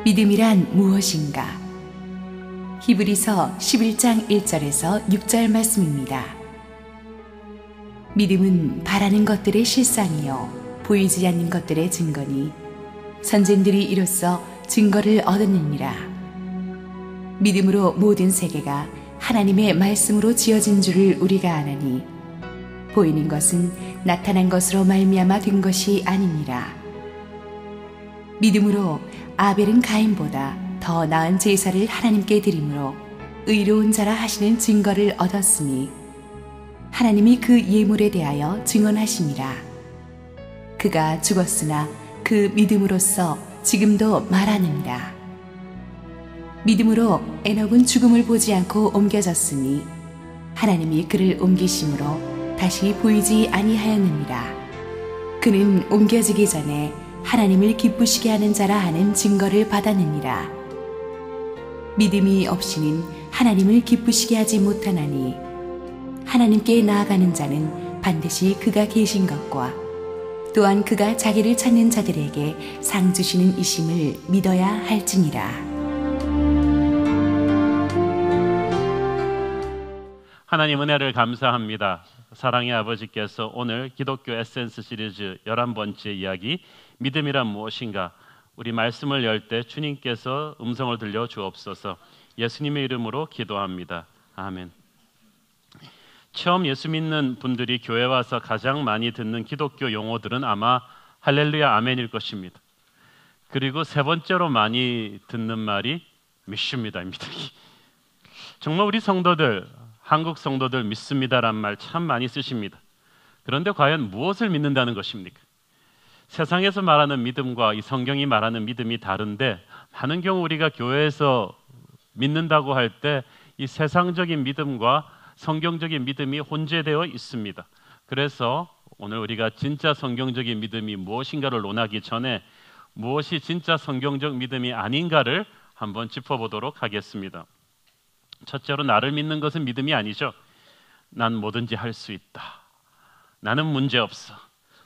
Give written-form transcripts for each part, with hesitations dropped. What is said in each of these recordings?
믿음이란 무엇인가? 히브리서 11장 1절에서 6절 말씀입니다. 믿음은 바라는 것들의 실상이요 보이지 않는 것들의 증거니 선생들이 이로써 증거를 얻었느니라. 믿음으로 모든 세계가 하나님의 말씀으로 지어진 줄을 우리가 아나니 보이는 것은 나타난 것으로 말미암아 된 것이 아니니라. 믿음으로 아벨은 가인보다 더 나은 제사를 하나님께 드림으로 의로운 자라 하시는 증거를 얻었으니 하나님이 그 예물에 대하여 증언하시니라. 그가 죽었으나 그 믿음으로써 지금도 말하느니라. 믿음으로 에녹은 죽음을 보지 않고 옮겨졌으니 하나님이 그를 옮기심으로 다시 보이지 아니하였느니라. 그는 옮겨지기 전에 하나님을 기쁘시게 하는 자라 하는 증거를 받았느니라. 믿음이 없이는 하나님을 기쁘시게 하지 못하나니 하나님께 나아가는 자는 반드시 그가 계신 것과 또한 그가 자기를 찾는 자들에게 상 주시는 이심을 믿어야 할지니라. 하나님 은혜를 감사합니다. 사랑의 아버지께서 오늘 기독교 에센스 시리즈 11번째 이야기 믿음이란 무엇인가, 우리 말씀을 열 때 주님께서 음성을 들려 주옵소서. 예수님의 이름으로 기도합니다. 아멘. 처음 예수 믿는 분들이 교회 와서 가장 많이 듣는 기독교 용어들은 아마 할렐루야 아멘일 것입니다. 그리고 세 번째로 많이 듣는 말이 믿습니다입니다. 정말 우리 성도들, 한국 성도들 믿습니다란 말 참 많이 쓰십니다. 그런데 과연 무엇을 믿는다는 것입니까? 세상에서 말하는 믿음과 이 성경이 말하는 믿음이 다른데 많은 경우 우리가 교회에서 믿는다고 할 때 이 세상적인 믿음과 성경적인 믿음이 혼재되어 있습니다. 그래서 오늘 우리가 진짜 성경적인 믿음이 무엇인가를 논하기 전에 무엇이 진짜 성경적 믿음이 아닌가를 한번 짚어보도록 하겠습니다. 첫째로 나를 믿는 것은 믿음이 아니죠. 난 뭐든지 할 수 있다. 나는 문제없어.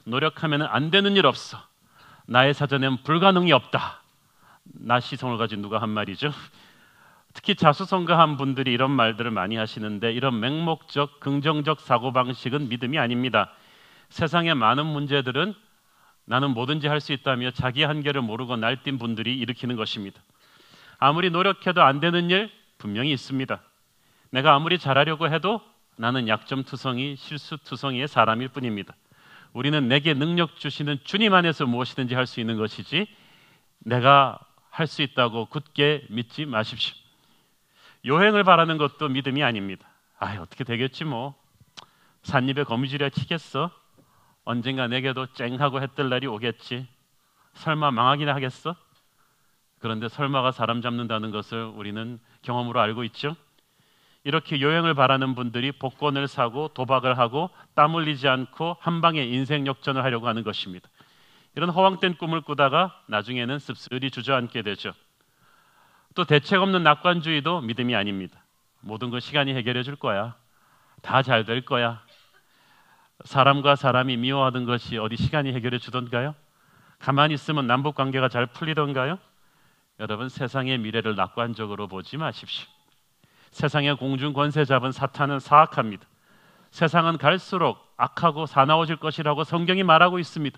노력하면 안 되는 일 없어. 나의 사전엔 불가능이 없다. 나 시성을 가진 누가 한 말이죠. 특히 자수성가한 분들이 이런 말들을 많이 하시는데 이런 맹목적 긍정적 사고방식은 믿음이 아닙니다. 세상의 많은 문제들은 나는 뭐든지 할 수 있다며 자기 한계를 모르고 날뛴 분들이 일으키는 것입니다. 아무리 노력해도 안 되는 일 분명히 있습니다. 내가 아무리 잘하려고 해도 나는 약점투성이, 실수투성이의 사람일 뿐입니다. 우리는 내게 능력 주시는 주님 안에서 무엇이든지 할 수 있는 것이지 내가 할 수 있다고 굳게 믿지 마십시오. 요행을 바라는 것도 믿음이 아닙니다. 어떻게 되겠지 뭐. 삿입에 거미줄이야 치겠어. 언젠가 내게도 쨍하고 해뜰 날이 오겠지. 설마 망하기나 하겠어? 그런데 설마가 사람 잡는다는 것을 우리는 경험으로 알고 있죠. 이렇게 요행을 바라는 분들이 복권을 사고 도박을 하고 땀 흘리지 않고 한 방에 인생 역전을 하려고 하는 것입니다. 이런 허황된 꿈을 꾸다가 나중에는 씁쓸히 주저앉게 되죠. 또 대책 없는 낙관주의도 믿음이 아닙니다. 모든 걸 시간이 해결해 줄 거야. 다 잘 될 거야. 사람과 사람이 미워하던 것이 어디 시간이 해결해 주던가요? 가만히 있으면 남북관계가 잘 풀리던가요? 여러분, 세상의 미래를 낙관적으로 보지 마십시오. 세상의 공중 권세 잡은 사탄은 사악합니다. 세상은 갈수록 악하고 사나워질 것이라고 성경이 말하고 있습니다.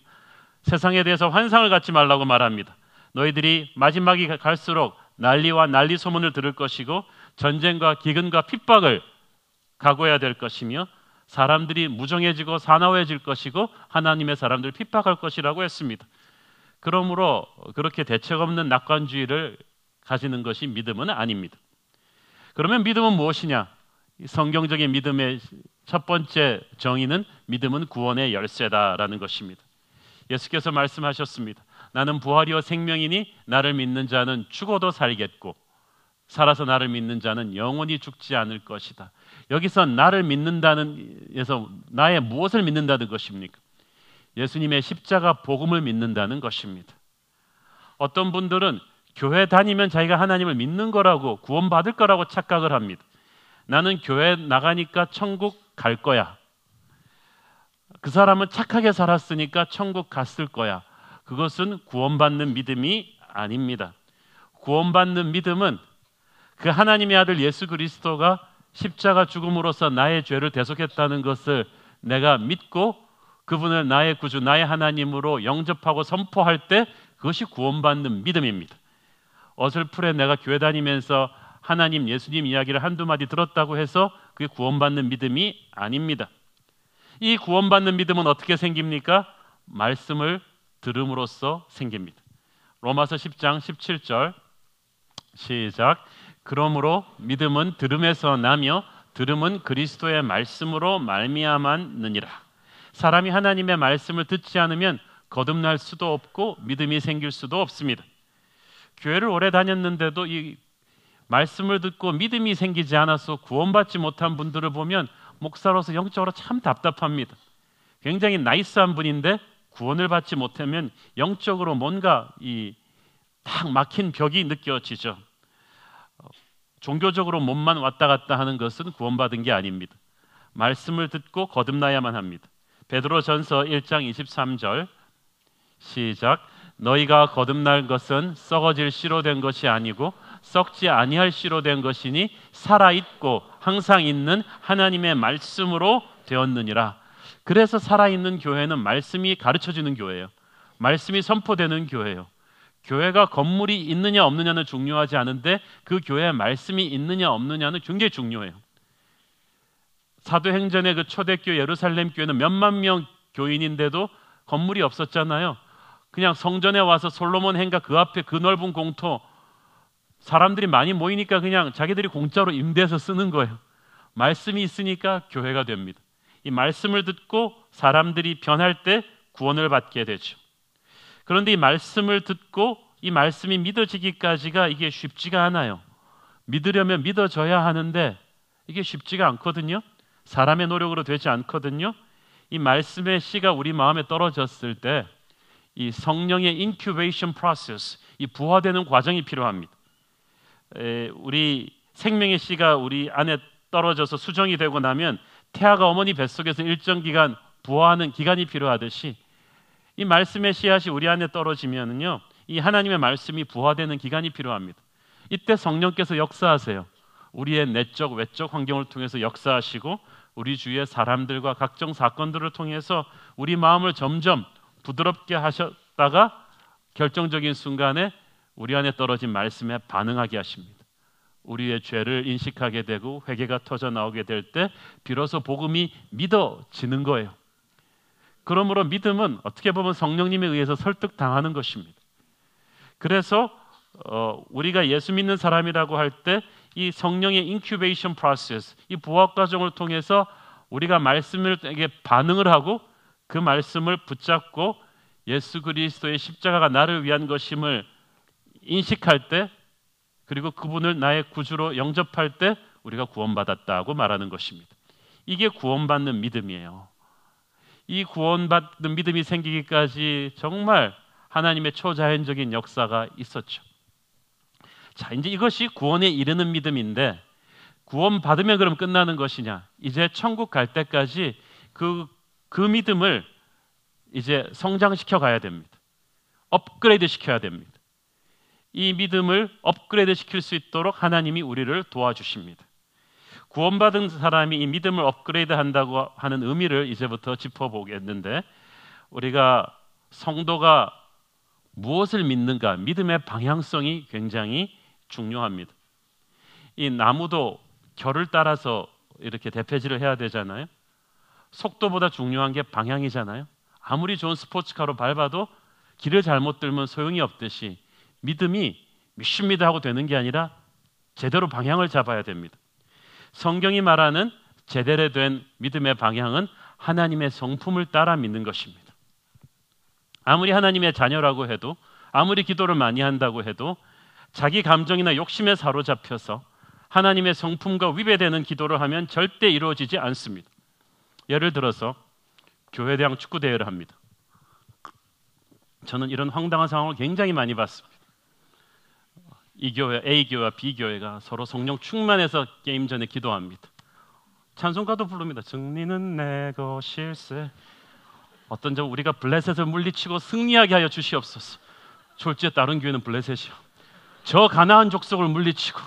세상에 대해서 환상을 갖지 말라고 말합니다. 너희들이 마지막이 갈수록 난리와 난리 소문을 들을 것이고 전쟁과 기근과 핍박을 각오해야 될 것이며 사람들이 무정해지고 사나워해질 것이고 하나님의 사람들을 핍박할 것이라고 했습니다. 그러므로 그렇게 대책 없는 낙관주의를 가지는 것이 믿음은 아닙니다. 그러면 믿음은 무엇이냐? 성경적인 믿음의 첫 번째 정의는 믿음은 구원의 열쇠다라는 것입니다. 예수께서 말씀하셨습니다. 나는 부활이요 생명이니 나를 믿는 자는 죽어도 살겠고 살아서 나를 믿는 자는 영원히 죽지 않을 것이다. 여기서 나를 믿는다는 에서 나의 무엇을 믿는다는 것입니까? 예수님의 십자가 복음을 믿는다는 것입니다. 어떤 분들은 교회 다니면 자기가 하나님을 믿는 거라고 구원받을 거라고 착각을 합니다. 나는 교회 나가니까 천국 갈 거야. 그 사람은 착하게 살았으니까 천국 갔을 거야. 그것은 구원받는 믿음이 아닙니다. 구원받는 믿음은 그 하나님의 아들 예수 그리스도가 십자가 죽음으로써 나의 죄를 대속했다는 것을 내가 믿고 그분을 나의 구주, 나의 하나님으로 영접하고 선포할 때 그것이 구원받는 믿음입니다. 어설프게 내가 교회 다니면서 하나님, 예수님 이야기를 한두 마디 들었다고 해서 그게 구원받는 믿음이 아닙니다. 이 구원받는 믿음은 어떻게 생깁니까? 말씀을 들음으로써 생깁니다. 로마서 10장 17절 시작. 그러므로 믿음은 들음에서 나며 들음은 그리스도의 말씀으로 말미암았느니라. 사람이 하나님의 말씀을 듣지 않으면 거듭날 수도 없고 믿음이 생길 수도 없습니다. 교회를 오래 다녔는데도 이 말씀을 듣고 믿음이 생기지 않아서 구원받지 못한 분들을 보면 목사로서 영적으로 참 답답합니다. 굉장히 나이스한 분인데 구원을 받지 못하면 영적으로 뭔가 딱 막힌 벽이 느껴지죠. 종교적으로 몸만 왔다 갔다 하는 것은 구원받은 게 아닙니다. 말씀을 듣고 거듭나야만 합니다. 베드로전서 1장 23절 시작. 너희가 거듭날 것은 썩어질 씨로 된 것이 아니고 썩지 아니할 씨로 된 것이니 살아있고 항상 있는 하나님의 말씀으로 되었느니라. 그래서 살아있는 교회는 말씀이 가르쳐지는 교회예요. 말씀이 선포되는 교회예요. 교회가 건물이 있느냐 없느냐는 중요하지 않은데 그 교회에 말씀이 있느냐 없느냐는 굉장히 중요해요. 사도행전의 그 초대교회 예루살렘 교회는 몇만 명 교인인데도 건물이 없었잖아요. 그냥 성전에 와서 솔로몬 행가 그 앞에 그 넓은 공터 사람들이 많이 모이니까 그냥 자기들이 공짜로 임대해서 쓰는 거예요. 말씀이 있으니까 교회가 됩니다. 이 말씀을 듣고 사람들이 변할 때 구원을 받게 되죠. 그런데 이 말씀을 듣고 이 말씀이 믿어지기까지가 이게 쉽지가 않아요. 믿으려면 믿어져야 하는데 이게 쉽지가 않거든요. 사람의 노력으로 되지 않거든요. 이 말씀의 씨가 우리 마음에 떨어졌을 때 이 성령의 인큐베이션 프로세스, 이 부화되는 과정이 필요합니다. 우리 생명의 씨가 우리 안에 떨어져서 수정이 되고 나면 태아가 어머니 뱃속에서 일정 기간 부화하는 기간이 필요하듯이 이 말씀의 씨앗이 우리 안에 떨어지면은요, 이 하나님의 말씀이 부화되는 기간이 필요합니다. 이때 성령께서 역사하세요. 우리의 내적, 외적 환경을 통해서 역사하시고 우리 주위의 사람들과 각종 사건들을 통해서 우리 마음을 점점 부드럽게 하셨다가 결정적인 순간에 우리 안에 떨어진 말씀에 반응하게 하십니다. 우리의 죄를 인식하게 되고 회개가 터져 나오게 될 때 비로소 복음이 믿어지는 거예요. 그러므로 믿음은 어떻게 보면 성령님에 의해서 설득당하는 것입니다. 그래서 우리가 예수 믿는 사람이라고 할 때 이 성령의 인큐베이션 프로세스, 이 부학 과정을 통해서 우리가 말씀에게 반응을 하고 그 말씀을 붙잡고 예수 그리스도의 십자가가 나를 위한 것임을 인식할 때, 그리고 그분을 나의 구주로 영접할 때 우리가 구원받았다고 말하는 것입니다. 이게 구원받는 믿음이에요. 이 구원받는 믿음이 생기기까지 정말 하나님의 초자연적인 역사가 있었죠. 자, 이제 이것이 구원에 이르는 믿음인데, 구원받으면 그럼 끝나는 것이냐? 이제 천국 갈 때까지 그 믿음을 이제 성장시켜 가야 됩니다. 업그레이드 시켜야 됩니다. 이 믿음을 업그레이드 시킬 수 있도록 하나님이 우리를 도와주십니다. 구원받은 사람이 이 믿음을 업그레이드 한다고 하는 의미를 이제부터 짚어보겠는데, 우리가 성도가 무엇을 믿는가, 믿음의 방향성이 굉장히 중요합니다. 이 나무도 결을 따라서 이렇게 대패질을 해야 되잖아요. 속도보다 중요한 게 방향이잖아요. 아무리 좋은 스포츠카로 밟아도 길을 잘못 들면 소용이 없듯이 믿음이 믿습니다 하고 되는 게 아니라 제대로 방향을 잡아야 됩니다. 성경이 말하는 제대로 된 믿음의 방향은 하나님의 성품을 따라 믿는 것입니다. 아무리 하나님의 자녀라고 해도, 아무리 기도를 많이 한다고 해도 자기 감정이나 욕심에 사로잡혀서 하나님의 성품과 위배되는 기도를 하면 절대 이루어지지 않습니다. 예를 들어서 교회대항 축구대회를 합니다. 저는 이런 황당한 상황을 굉장히 많이 봤습니다. 이 교회, A 교회와 B 교회가 서로 성령 충만해서 게임 전에 기도합니다. 찬송가도 부릅니다. 승리는 내 것일세. 어떤 점 우리가 블레셋을 물리치고 승리하게 하여 주시옵소서. 졸지에 다른 교회는 블레셋이요. 저 가나안 족속을 물리치고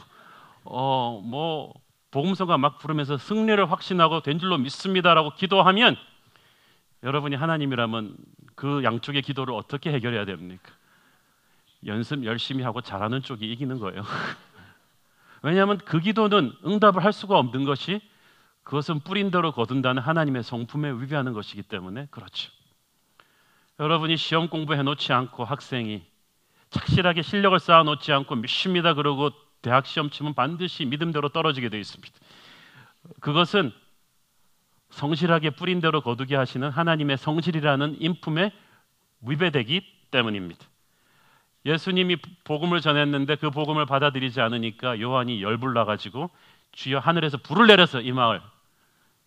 뭐 복음서가 막 부르면서 승리를 확신하고 된 줄로 믿습니다라고 기도하면 여러분이 하나님이라면 그 양쪽의 기도를 어떻게 해결해야 됩니까? 연습 열심히 하고 잘하는 쪽이 이기는 거예요. 왜냐하면 그 기도는 응답을 할 수가 없는 것이 그것은 뿌린 대로 거둔다는 하나님의 성품에 위배하는 것이기 때문에 그렇죠. 여러분이 시험 공부해 놓지 않고 학생이 착실하게 실력을 쌓아 놓지 않고 믿습니다 그러고 대학 시험 치면 반드시 믿음대로 떨어지게 되어 있습니다. 그것은 성실하게 뿌린 대로 거두게 하시는 하나님의 성실이라는 인품에 위배되기 때문입니다. 예수님이 복음을 전했는데 그 복음을 받아들이지 않으니까 요한이 열불나가지고 주여 하늘에서 불을 내려서 이 마을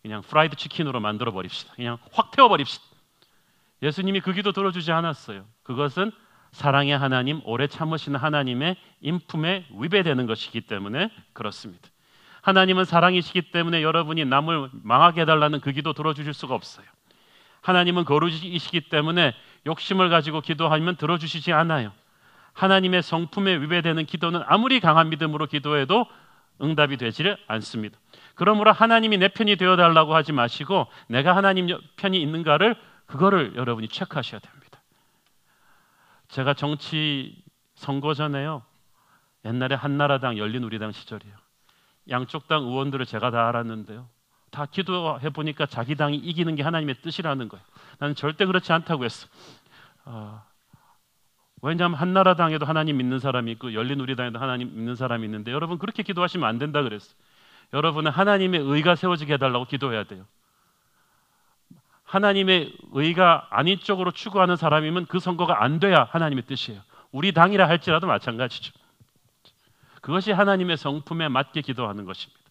그냥 프라이드 치킨으로 만들어 버립시다. 그냥 확 태워버립시다. 예수님이 그 기도 들어주지 않았어요. 그것은 사랑의 하나님, 오래 참으시는 하나님의 인품에 위배되는 것이기 때문에 그렇습니다. 하나님은 사랑이시기 때문에 여러분이 남을 망하게 해달라는 그 기도 들어주실 수가 없어요. 하나님은 거룩이시기 때문에 욕심을 가지고 기도하면 들어주시지 않아요. 하나님의 성품에 위배되는 기도는 아무리 강한 믿음으로 기도해도 응답이 되지를 않습니다. 그러므로 하나님이 내 편이 되어달라고 하지 마시고 내가 하나님 편이 있는가를 그거를 여러분이 체크하셔야 됩니다. 제가 정치 선거 전에요. 옛날에 한나라당, 열린우리당 시절이에요. 양쪽 당 의원들을 제가 다 알았는데요. 다 기도해 보니까 자기 당이 이기는 게 하나님의 뜻이라는 거예요. 나는 절대 그렇지 않다고 했어. 왜냐하면 한나라당에도 하나님 믿는 사람이 있고 열린우리당에도 하나님 믿는 사람이 있는데 여러분 그렇게 기도하시면 안 된다 그랬어요. 여러분은 하나님의 의가 세워지게 해달라고 기도해야 돼요. 하나님의 의가 아닌 쪽으로 추구하는 사람이면 그 선거가 안 돼야 하나님의 뜻이에요. 우리 당이라 할지라도 마찬가지죠. 그것이 하나님의 성품에 맞게 기도하는 것입니다.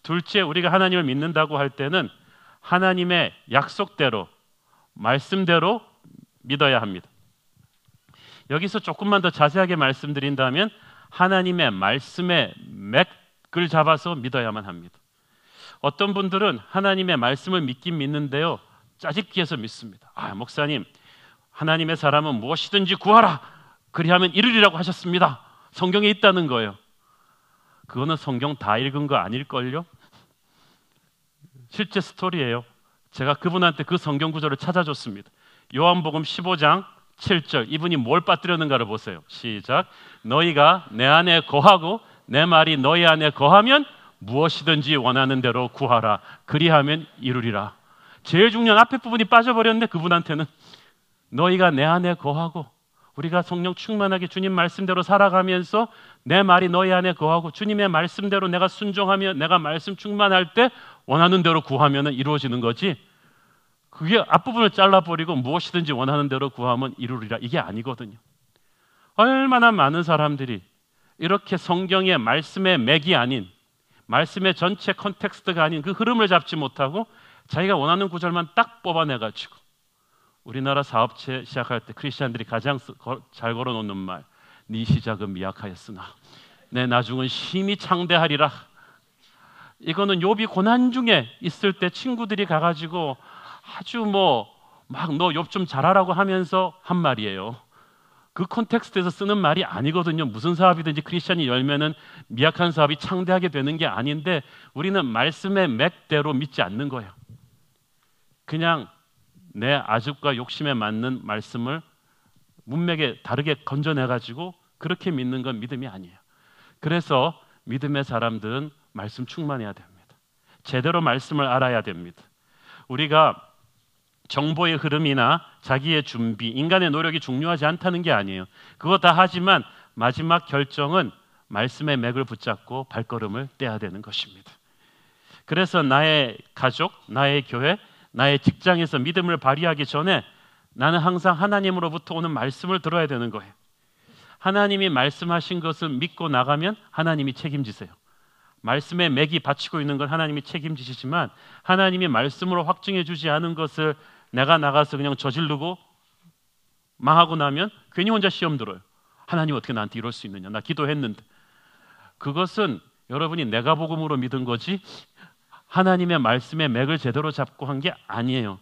둘째, 우리가 하나님을 믿는다고 할 때는 하나님의 약속대로, 말씀대로 믿어야 합니다. 여기서 조금만 더 자세하게 말씀드린다면 하나님의 말씀의 맥을 잡아서 믿어야만 합니다. 어떤 분들은 하나님의 말씀을 믿긴 믿는데요. 짜집기해서 믿습니다. 목사님, 하나님의 사람은 무엇이든지 구하라. 그리하면 이루리라고 하셨습니다. 성경에 있다는 거예요. 그거는 성경 다 읽은 거 아닐걸요? 실제 스토리예요. 제가 그분한테 그 성경 구절을 찾아줬습니다. 요한복음 15장 7절 이분이 뭘 빠뜨렸는가를 보세요. 시작. 너희가 내 안에 거하고 내 말이 너희 안에 거하면 무엇이든지 원하는 대로 구하라. 그리하면 이루리라. 제일 중요한 앞에 부분이 빠져버렸네. 그분한테는 너희가 내 안에 거하고 우리가 성령 충만하게 주님 말씀대로 살아가면서 내 말이 너희 안에 거하고 주님의 말씀대로 내가 순종하며 내가 말씀 충만할 때 원하는 대로 구하면 이루어지는 거지. 그게 앞부분을 잘라버리고 무엇이든지 원하는 대로 구하면 이루리라 이게 아니거든요. 얼마나 많은 사람들이 이렇게 성경의 말씀의 맥이 아닌 말씀의 전체 컨텍스트가 아닌 그 흐름을 잡지 못하고 자기가 원하는 구절만 딱 뽑아내가지고 우리나라 사업체 시작할 때 크리스찬들이 가장 잘 걸어놓는 말, 네 시작은 미약하였으나 내 나중은 심히 창대하리라. 이거는 욥이 고난 중에 있을 때 친구들이 가가지고 아주 막 너 욥 좀 잘하라고 하면서 한 말이에요. 그 콘텍스트에서 쓰는 말이 아니거든요. 무슨 사업이든지 크리스찬이 열면은 미약한 사업이 창대하게 되는 게 아닌데 우리는 말씀의 맥대로 믿지 않는 거예요. 그냥 내 아집과 욕심에 맞는 말씀을 문맥에 다르게 건져내가지고 그렇게 믿는 건 믿음이 아니에요. 그래서 믿음의 사람들은 말씀 충만해야 됩니다. 제대로 말씀을 알아야 됩니다. 우리가 정보의 흐름이나 자기의 준비, 인간의 노력이 중요하지 않다는 게 아니에요. 그거 다 하지만 마지막 결정은 말씀의 맥을 붙잡고 발걸음을 떼야 되는 것입니다. 그래서 나의 가족, 나의 교회, 나의 직장에서 믿음을 발휘하기 전에 나는 항상 하나님으로부터 오는 말씀을 들어야 되는 거예요. 하나님이 말씀하신 것을 믿고 나가면 하나님이 책임지세요. 말씀의 맥이 받치고 있는 건 하나님이 책임지시지만 하나님이 말씀으로 확증해 주지 않은 것을 내가 나가서 그냥 저지르고 망하고 나면 괜히 혼자 시험 들어요. 하나님 어떻게 나한테 이럴 수 있느냐. 나 기도했는데. 그것은 여러분이 내가 복음으로 믿은 거지 하나님의 말씀의 맥을 제대로 잡고 한 게 아니에요.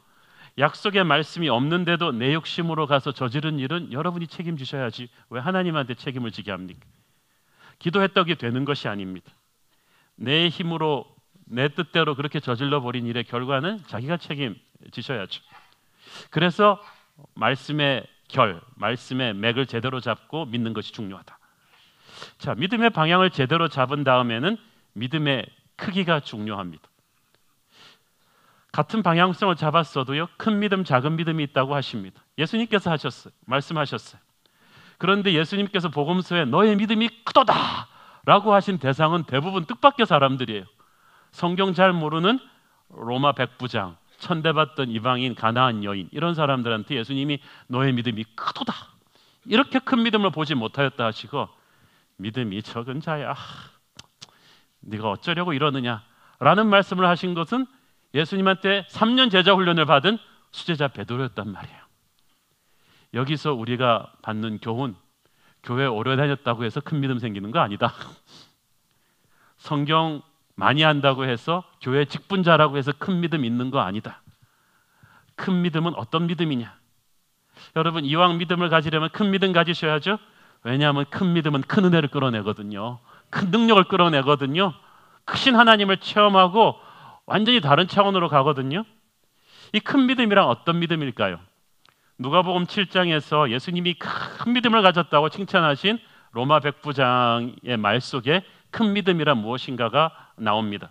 약속의 말씀이 없는데도 내 욕심으로 가서 저지른 일은 여러분이 책임지셔야지 왜 하나님한테 책임을 지게 합니까? 기도했다고 되는 것이 아닙니다. 내 힘으로 내 뜻대로 그렇게 저질러 버린 일의 결과는 자기가 책임지셔야죠. 그래서 말씀의 말씀의 맥을 제대로 잡고 믿는 것이 중요하다. 자, 믿음의 방향을 제대로 잡은 다음에는 믿음의 크기가 중요합니다. 같은 방향성을 잡았어도요, 큰 믿음, 작은 믿음이 있다고 하십니다. 예수님께서 말씀하셨어요. 그런데 예수님께서 복음서에 너의 믿음이 크도다 라고 하신 대상은 대부분 뜻밖의 사람들이에요. 성경 잘 모르는 로마 백부장, 천대받던 이방인, 가나안 여인, 이런 사람들한테 예수님이 너의 믿음이 크도다, 이렇게 큰 믿음을 보지 못하였다 하시고, 믿음이 적은 자야, 네가 어쩌려고 이러느냐 라는 말씀을 하신 것은 예수님한테 3년 제자 훈련을 받은 수제자 베드로였단 말이에요. 여기서 우리가 받는 교훈, 교회 오래 다녔다고 해서 큰 믿음 생기는 거 아니다. 성경 많이 한다고 해서 교회 직분자라고 해서 큰 믿음 있는 거 아니다. 큰 믿음은 어떤 믿음이냐? 여러분, 이왕 믿음을 가지려면 큰 믿음 가지셔야죠. 왜냐하면 큰 믿음은 큰 은혜를 끌어내거든요. 큰 능력을 끌어내거든요. 크신 하나님을 체험하고 완전히 다른 차원으로 가거든요. 이 큰 믿음이란 어떤 믿음일까요? 누가복음 7장에서 예수님이 큰 믿음을 가졌다고 칭찬하신 로마 백부장의 말 속에 큰 믿음이란 무엇인가가 나옵니다.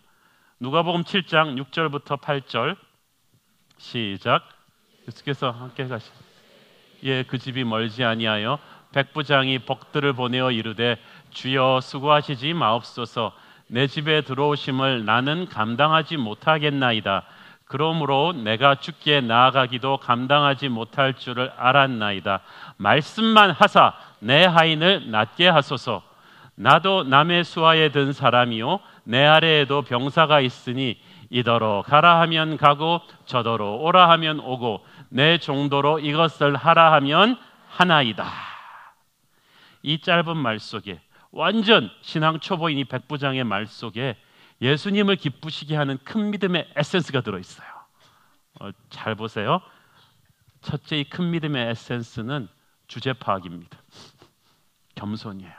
누가복음 7장 6절부터 8절 시작. 예수께서 함께 가시. 예, 그 집이 멀지 아니하여 백부장이 복들을 보내어 이르되 주여 수고하시지 마옵소서. 내 집에 들어오심을 나는 감당하지 못하겠나이다. 그러므로 내가 주께 나아가기도 감당하지 못할 줄을 알았나이다. 말씀만 하사 내 하인을 낫게 하소서. 나도 남의 수하에 든 사람이요 내 아래에도 병사가 있으니 이더러 가라 하면 가고 저더러 오라 하면 오고 내 정도로 이것을 하라 하면 하나이다. 이 짧은 말 속에, 완전 신앙 초보인 이 백부장의 말 속에 예수님을 기쁘시게 하는 큰 믿음의 에센스가 들어있어요. 잘 보세요. 첫째, 이 큰 믿음의 에센스는 주제 파악입니다. 겸손이에요.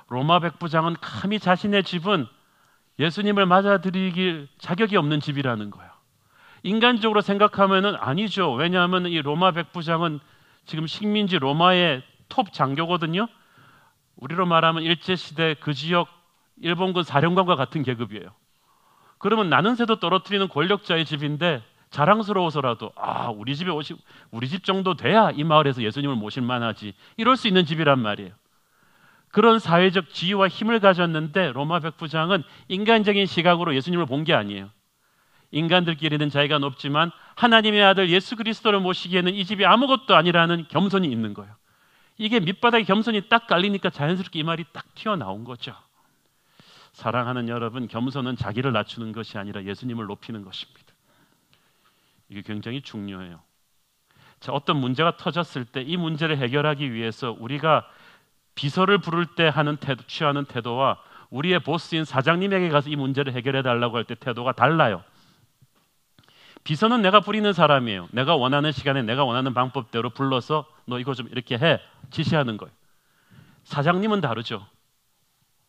로마 백부장은 감히 자신의 집은 예수님을 맞아들이길 자격이 없는 집이라는 거예요. 인간적으로 생각하면은 아니죠. 왜냐하면 이 로마 백부장은 지금 식민지 로마의 톱 장교거든요. 우리로 말하면 일제시대 그 지역 일본군 사령관과 같은 계급이에요. 그러면 나는 새도 떨어뜨리는 권력자의 집인데 자랑스러워서라도 우리 집에 우리 집 정도 돼야 이 마을에서 예수님을 모실 만하지, 이럴 수 있는 집이란 말이에요. 그런 사회적 지위와 힘을 가졌는데 로마 백부장은 인간적인 시각으로 예수님을 본 게 아니에요. 인간들끼리는 자기가 높지만 하나님의 아들 예수 그리스도를 모시기에는 이 집이 아무것도 아니라는 겸손이 있는 거예요. 이게 밑바닥에 겸손이 딱 깔리니까 자연스럽게 이 말이 딱 튀어나온 거죠. 사랑하는 여러분, 겸손은 자기를 낮추는 것이 아니라 예수님을 높이는 것입니다. 이게 굉장히 중요해요. 자, 어떤 문제가 터졌을 때 이 문제를 해결하기 위해서 우리가 비서를 부를 때 취하는 태도와 우리의 보스인 사장님에게 가서 이 문제를 해결해 달라고 할 때 태도가 달라요. 비서는 내가 부리는 사람이에요. 내가 원하는 시간에 내가 원하는 방법대로 불러서 너 이거 좀 이렇게 해, 지시하는 거예요. 사장님은 다르죠.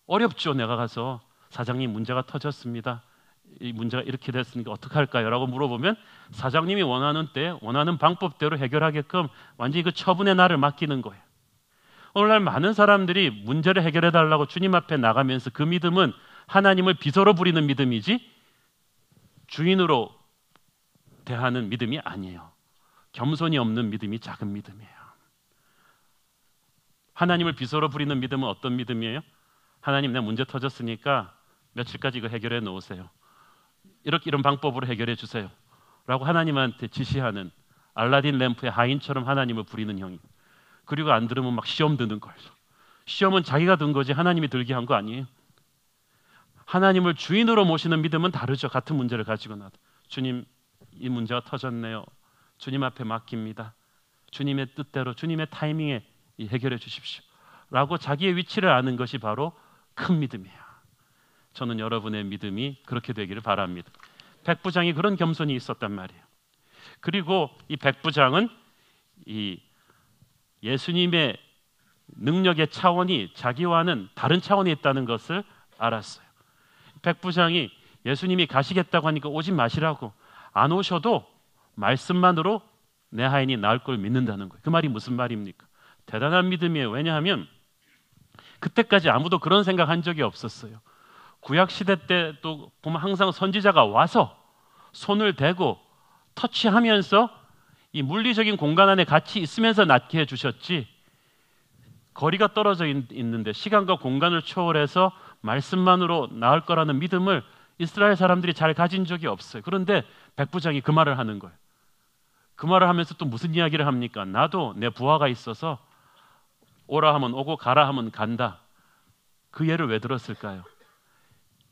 어렵죠. 내가 가서 사장님 문제가 터졌습니다. 이 문제가 이렇게 됐으니까 어떻게 할까요? 라고 물어보면 사장님이 원하는 때 원하는 방법대로 해결하게끔 완전히 그 처분의 날을 맡기는 거예요. 오늘날 많은 사람들이 문제를 해결해 달라고 주님 앞에 나가면서 그 믿음은 하나님을 비서로 부리는 믿음이지 주인으로 대하는 믿음이 아니에요. 겸손이 없는 믿음이 작은 믿음이에요. 하나님을 비서로 부리는 믿음은 어떤 믿음이에요? 하나님, 내 문제 터졌으니까 며칠까지 이거 해결해 놓으세요. 이런 방법으로 해결해 주세요 라고 하나님한테 지시하는 알라딘 램프의 하인처럼 하나님을 부리는 형이. 그리고 안 들으면 막 시험 드는 거예요. 시험은 자기가 든 거지 하나님이 들게 한 거 아니에요. 하나님을 주인으로 모시는 믿음은 다르죠. 같은 문제를 가지고 나도 주님, 이 문제가 터졌네요. 주님 앞에 맡깁니다. 주님의 뜻대로 주님의 타이밍에 해결해 주십시오 라고 자기의 위치를 아는 것이 바로 큰 믿음이에요. 저는 여러분의 믿음이 그렇게 되기를 바랍니다. 백부장이 그런 겸손이 있었단 말이에요. 그리고 이 백부장은 이 예수님의 능력의 차원이 자기와는 다른 차원에 있다는 것을 알았어요. 백부장이 예수님이 가시겠다고 하니까 오지 마시라고, 안 오셔도 말씀만으로 내 하인이 나을 걸 믿는다는 거예요. 그 말이 무슨 말입니까? 대단한 믿음이에요. 왜냐하면 그때까지 아무도 그런 생각한 적이 없었어요. 구약 시대 때도 보면 항상 선지자가 와서 손을 대고 터치하면서 이 물리적인 공간 안에 같이 있으면서 낫게 해주셨지, 거리가 떨어져 있는데 시간과 공간을 초월해서 말씀만으로 나을 거라는 믿음을 이스라엘 사람들이 잘 가진 적이 없어요. 그런데 백부장이 그 말을 하는 거예요. 그 말을 하면서 또 무슨 이야기를 합니까? 나도 내 부하가 있어서 오라 하면 오고 가라 하면 간다. 그 예를 왜 들었을까요?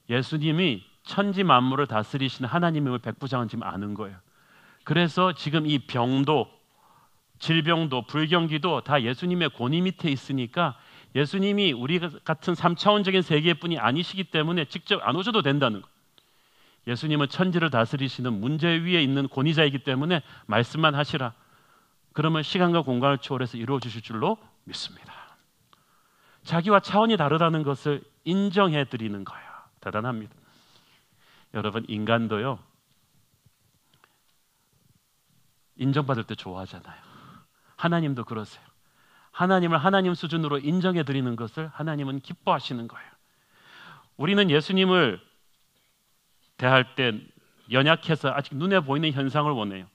예수님이 천지 만물을 다스리시는 하나님임을 백부장은 지금 아는 거예요. 그래서 지금 이 병도, 질병도, 불경기도 다 예수님의 권위 밑에 있으니까 예수님이 우리 같은 3차원적인 세계뿐이 아니시기 때문에 직접 안 오셔도 된다는 거예요. 예수님은 천지를 다스리시는 문제 위에 있는 권위자이기 때문에 말씀만 하시라. 그러면 시간과 공간을 초월해서 이루어 주실 줄로 믿습니다. 자기와 차원이 다르다는 것을 인정해 드리는 거예요. 대단합니다. 여러분, 인간도요, 인정받을 때 좋아하잖아요. 하나님도 그러세요. 하나님을 하나님 수준으로 인정해 드리는 것을 하나님은 기뻐하시는 거예요. 우리는 예수님을 대할 때 연약해서 아직 눈에 보이는 현상을 원해요.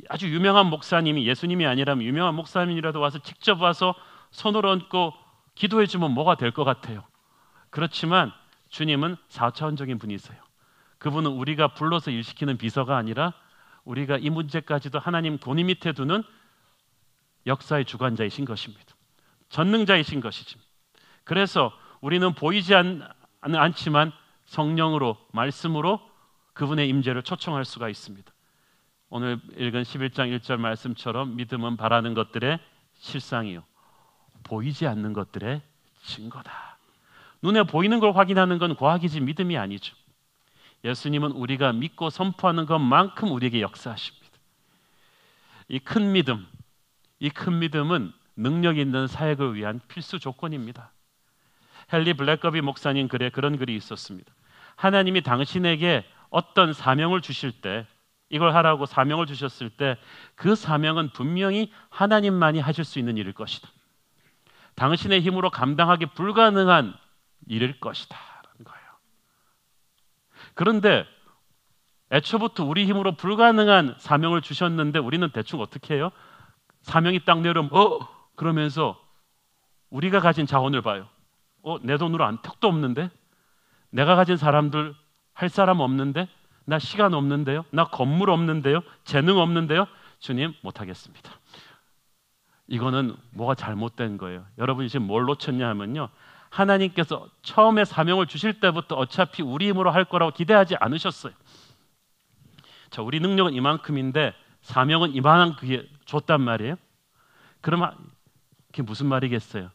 아주 유명한 목사님이, 예수님이 아니라면 유명한 목사님이라도 와서 직접 와서 손을 얹고 기도해 주면 뭐가 될 것 같아요. 그렇지만 주님은 4차원적인 분이세요. 그분은 우리가 불러서 일시키는 비서가 아니라 우리가 이 문제까지도 하나님 권위 밑에 두는 역사의 주관자이신 것입니다. 전능자이신 것이지. 그래서 우리는 보이지 않지만 성령으로, 말씀으로 그분의 임재를 초청할 수가 있습니다. 오늘 읽은 11장 1절 말씀처럼 믿음은 바라는 것들의 실상이요, 보이지 않는 것들의 증거다. 눈에 보이는 걸 확인하는 건 과학이지 믿음이 아니죠. 예수님은 우리가 믿고 선포하는 것만큼 우리에게 역사하십니다. 이 큰 믿음은 능력 있는 사역을 위한 필수 조건입니다. 헨리 블랙거비 목사님 글에 그런 글이 있었습니다. 하나님이 당신에게 어떤 사명을 주실 때, 이걸 하라고 사명을 주셨을 때 그 사명은 분명히 하나님만이 하실 수 있는 일일 것이다. 당신의 힘으로 감당하기 불가능한 일일 것이다 라는 거예요. 그런데 애초부터 우리 힘으로 불가능한 사명을 주셨는데 우리는 대충 어떻게 해요? 사명이 딱 내려오면 그러면서 우리가 가진 자원을 봐요. 내 돈으로 택도 없는데? 내가 가진 사람들 할 사람 없는데? 나 시간 없는데요? 나 건물 없는데요? 재능 없는데요? 주님, 못하겠습니다. 이거는 뭐가 잘못된 거예요. 여러분이 지금 뭘 놓쳤냐 하면요, 하나님께서 처음에 사명을 주실 때부터 어차피 우리 힘으로 할 거라고 기대하지 않으셨어요. 자, 우리 능력은 이만큼인데 사명은 이만한 그게 줬단 말이에요. 그러면 그게 무슨 말이겠어요?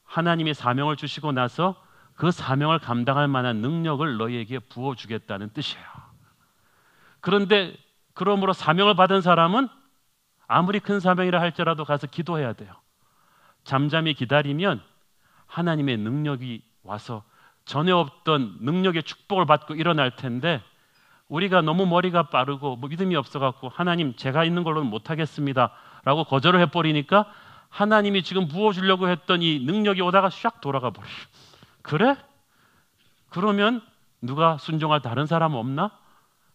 하나님이 사명을 주시고 나서 그 사명을 감당할 만한 능력을 너희에게 부어주겠다는 뜻이에요. 그런데 그러므로 사명을 받은 사람은 아무리 큰 사명이라 할지라도 가서 기도해야 돼요. 잠잠히 기다리면 하나님의 능력이 와서 전에 없던 능력의 축복을 받고 일어날 텐데, 우리가 너무 머리가 빠르고 믿음이 없어갖고 하나님 제가 있는 걸로는 못하겠습니다 라고 거절을 해버리니까 하나님이 지금 부어주려고 했던 이 능력이 오다가 샥 돌아가 버려요. 그래? 그러면 누가 순종할 다른 사람 없나?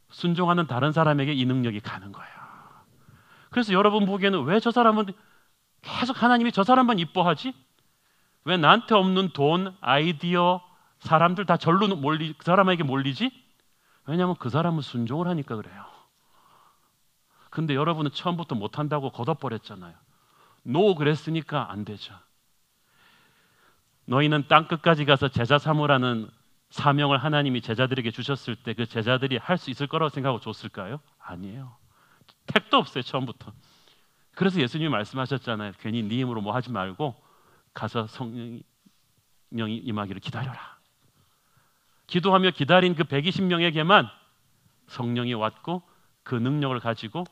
순종하는 다른 사람에게 이 능력이 가는 거예요. 그래서 여러분 보기에는 왜 저 사람은 계속 하나님이 저 사람만 이뻐하지? 왜 나한테 없는 돈, 아이디어, 사람들 다 절로 그 사람에게 몰리지? 왜냐하면 그 사람은 순종을 하니까 그래요. 근데 여러분은 처음부터 못한다고 걷어버렸잖아요. 노 그랬으니까 안 되죠. 너희는 땅끝까지 가서 제자 삼으라는 사명을 하나님이 제자들에게 주셨을 때 그 제자들이 할 수 있을 거라고 생각하고 줬을까요? 아니에요. 택도 없어요, 처음부터. 그래서 예수님이 말씀하셨잖아요. 괜히 네 힘으로 뭐 하지 말고 가서 성령이 임하기를 기다려라. 기도하며 기다린 그 120명에게만 성령이 왔고 그 능력을 가지고,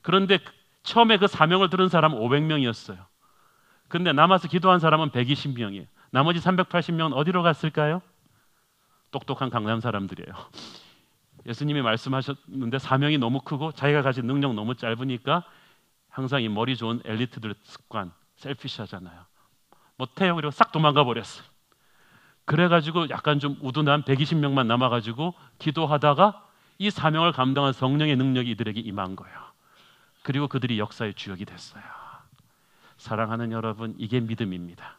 그런데 처음에 그 사명을 들은 사람은 500명이었어요. 근데 남아서 기도한 사람은 120명이에요. 나머지 380명은 어디로 갔을까요? 똑똑한 강남 사람들이에요. 예수님이 말씀하셨는데 사명이 너무 크고 자기가 가진 능력 너무 짧으니까 항상 이 머리 좋은 엘리트들 습관, 셀피시하잖아요. 못해요. 그리고 싹 도망가 버렸어요. 그래가지고 약간 좀 우둔한 120명만 남아가지고 기도하다가 이 사명을 감당한 성령의 능력이 이들에게 임한 거예요. 그리고 그들이 역사의 주역이 됐어요. 사랑하는 여러분, 이게 믿음입니다.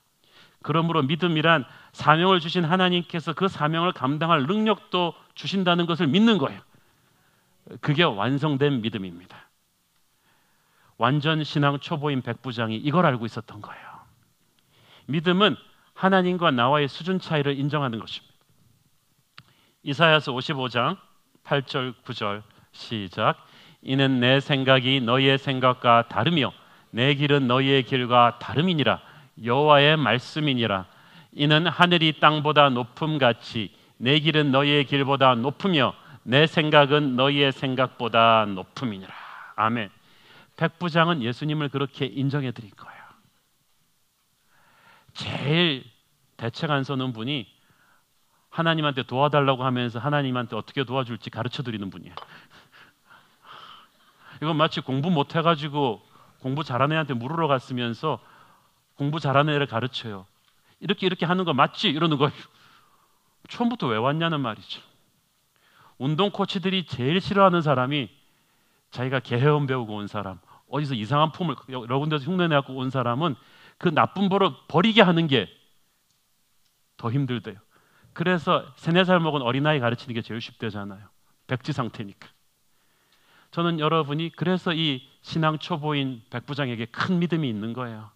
그러므로 믿음이란 사명을 주신 하나님께서 그 사명을 감당할 능력도 주신다는 것을 믿는 거예요. 그게 완성된 믿음입니다. 완전 신앙 초보인 백부장이 이걸 알고 있었던 거예요. 믿음은 하나님과 나와의 수준 차이를 인정하는 것입니다. 이사야서 55장 8절 9절 시작. 이는 내 생각이 너희의 생각과 다르며 내 길은 너희의 길과 다름이니라. 여호와의 말씀이니라. 이는 하늘이 땅보다 높음같이 내 길은 너희의 길보다 높으며 내 생각은 너희의 생각보다 높음이니라. 아멘. 백부장은 예수님을 그렇게 인정해 드린 거예요. 제일 대책 안 서는 분이 하나님한테 도와달라고 하면서 하나님한테 어떻게 도와줄지 가르쳐 드리는 분이에요. 이건 마치 공부 못 해가지고 공부 잘하는 애한테 물으러 갔으면서 공부 잘하는 애를 가르쳐요. 이렇게 하는 거 맞지? 이러는 거예요. 처음부터 왜 왔냐는 말이죠. 운동 코치들이 제일 싫어하는 사람이 자기가 개헤엄 배우고 온 사람, 어디서 이상한 폼을 여러 군데서 흉내내고 온 사람은 그 나쁜 버릇 버리게 하는 게 더 힘들대요. 그래서 3, 4살 먹은 어린아이 가르치는 게 제일 쉽대잖아요. 백지 상태니까. 저는 여러분이 그래서 이 신앙 초보인 백부장에게 큰 믿음이 있는 거예요.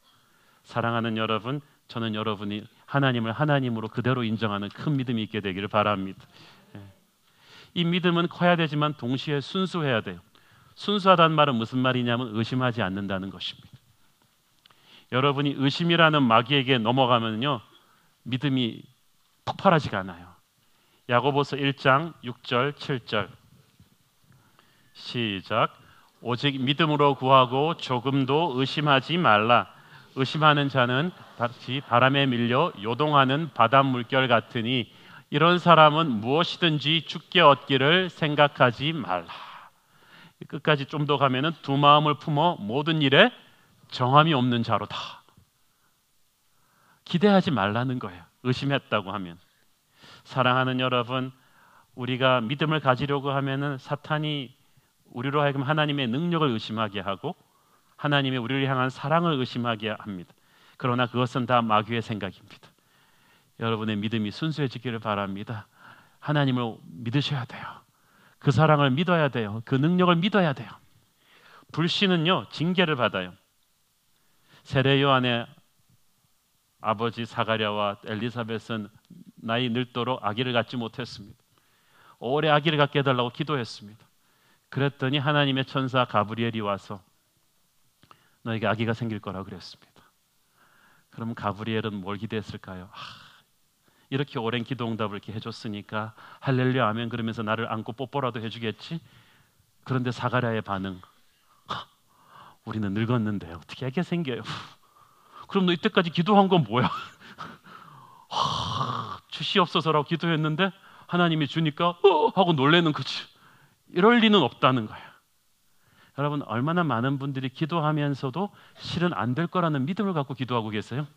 사랑하는 여러분, 저는 여러분이 하나님을 하나님으로 그대로 인정하는 큰 믿음이 있게 되기를 바랍니다. 이 믿음은 커야 되지만 동시에 순수해야 돼요. 순수하다는 말은 무슨 말이냐면 의심하지 않는다는 것입니다. 여러분이 의심이라는 마귀에게 넘어가면요, 믿음이 폭발하지가 않아요. 야고보서 1장 6절 7절 시작. 오직 믿음으로 구하고 조금도 의심하지 말라. 의심하는 자는 다시 바람에 밀려 요동하는 바닷 물결 같으니 이런 사람은 무엇이든지 죽게 얻기를 생각하지 말라. 끝까지 좀 더 가면은 두 마음을 품어 모든 일에 정함이 없는 자로다. 기대하지 말라는 거예요. 의심했다고 하면. 사랑하는 여러분, 우리가 믿음을 가지려고 하면은 사탄이 우리로 하여금 하나님의 능력을 의심하게 하고 하나님의 우리를 향한 사랑을 의심하게 합니다. 그러나 그것은 다 마귀의 생각입니다. 여러분의 믿음이 순수해지기를 바랍니다. 하나님을 믿으셔야 돼요. 그 사랑을 믿어야 돼요. 그 능력을 믿어야 돼요. 불신은요, 징계를 받아요. 세례 요한의 아버지 사가랴와 엘리사벳은 나이 늙도록 아기를 갖지 못했습니다. 오래 아기를 갖게 해달라고 기도했습니다. 그랬더니 하나님의 천사 가브리엘이 와서 너에게 아기가 생길 거라고 그랬습니다. 그럼 가브리엘은 뭘 기대했을까요? 이렇게 오랜 기도 응답을 이렇게 해줬으니까 할렐루야 아멘 그러면서 나를 안고 뽀뽀라도 해주겠지? 그런데 사가랴의 반응, 우리는 늙었는데 어떻게 아기가 생겨요? 그럼 너 이때까지 기도한 건 뭐야? 주시옵소서라고 기도했는데 하나님이 주니까 하고 놀래는 거지. 이럴 리는 없다는 거예요. 여러분, 얼마나 많은 분들이 기도하면서도 실은 안 될 거라는 믿음을 갖고 기도하고 계세요?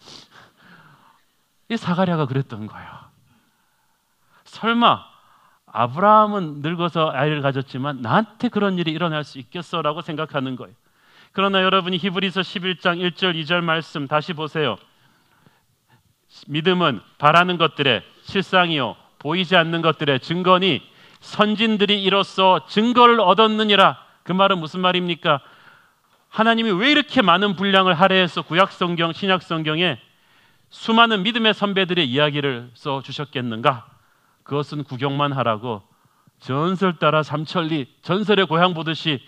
이 사가랴가 그랬던 거예요. 설마 아브라함은 늙어서 아이를 가졌지만 나한테 그런 일이 일어날 수 있겠어라고 생각하는 거예요. 그러나 여러분이 히브리서 11장 1절 2절 말씀 다시 보세요. 믿음은 바라는 것들의 실상이요 보이지 않는 것들의 증거니 선진들이 이로써 증거를 얻었느니라. 그 말은 무슨 말입니까? 하나님이 왜 이렇게 많은 분량을 할애해서 구약성경, 신약성경에 수많은 믿음의 선배들의 이야기를 써주셨겠는가? 그것은 구경만 하라고 전설 따라 삼천리, 전설의 고향 보듯이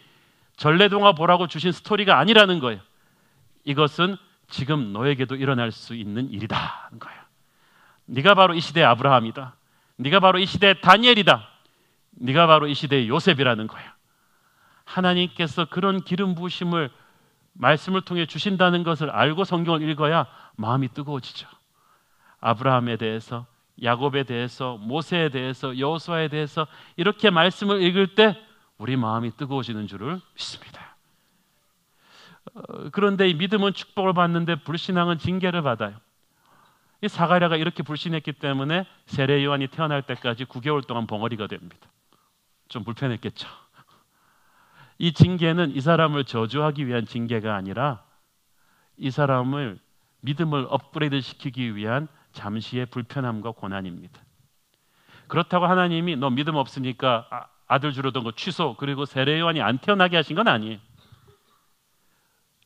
전래동화 보라고 주신 스토리가 아니라는 거예요. 이것은 지금 너에게도 일어날 수 있는 일이다 하는 거예요. 네가 바로 이 시대의 아브라함이다. 네가 바로 이 시대의 다니엘이다. 네가 바로 이 시대의 요셉이라는 거예요. 하나님께서 그런 기름 부으심을 말씀을 통해 주신다는 것을 알고 성경을 읽어야 마음이 뜨거워지죠. 아브라함에 대해서, 야곱에 대해서, 모세에 대해서, 여호수아에 대해서 이렇게 말씀을 읽을 때 우리 마음이 뜨거워지는 줄을 믿습니다. 그런데 이 믿음은 축복을 받는데 불신앙은 징계를 받아요. 이 사가랴가 이렇게 불신했기 때문에 세례 요한이 태어날 때까지 9개월 동안 벙어리가 됩니다. 좀 불편했겠죠. 이 징계는 이 사람을 저주하기 위한 징계가 아니라 이 사람을 믿음을 업그레이드 시키기 위한 잠시의 불편함과 고난입니다. 그렇다고 하나님이 너 믿음 없으니까 아들 주려던 거 취소, 그리고 세례 요한이 안 태어나게 하신 건 아니에요.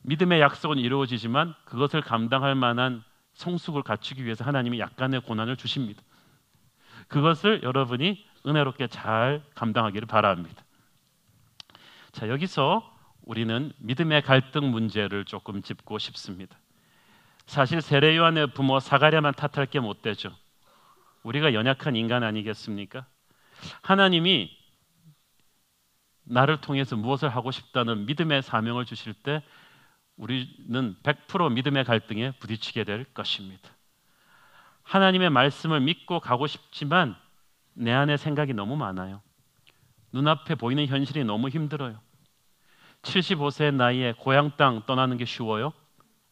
믿음의 약속은 이루어지지만 그것을 감당할 만한 성숙을 갖추기 위해서 하나님이 약간의 고난을 주십니다. 그것을 여러분이 은혜롭게 잘 감당하기를 바랍니다. 자, 여기서 우리는 믿음의 갈등 문제를 조금 짚고 싶습니다. 사실 세례 요한의 부모 사가랴만 탓할 게 못 되죠. 우리가 연약한 인간 아니겠습니까? 하나님이 나를 통해서 무엇을 하고 싶다는 믿음의 사명을 주실 때 우리는 100% 믿음의 갈등에 부딪히게 될 것입니다. 하나님의 말씀을 믿고 가고 싶지만 내 안에 생각이 너무 많아요. 눈앞에 보이는 현실이 너무 힘들어요. 75세의 나이에 고향 땅 떠나는 게 쉬워요?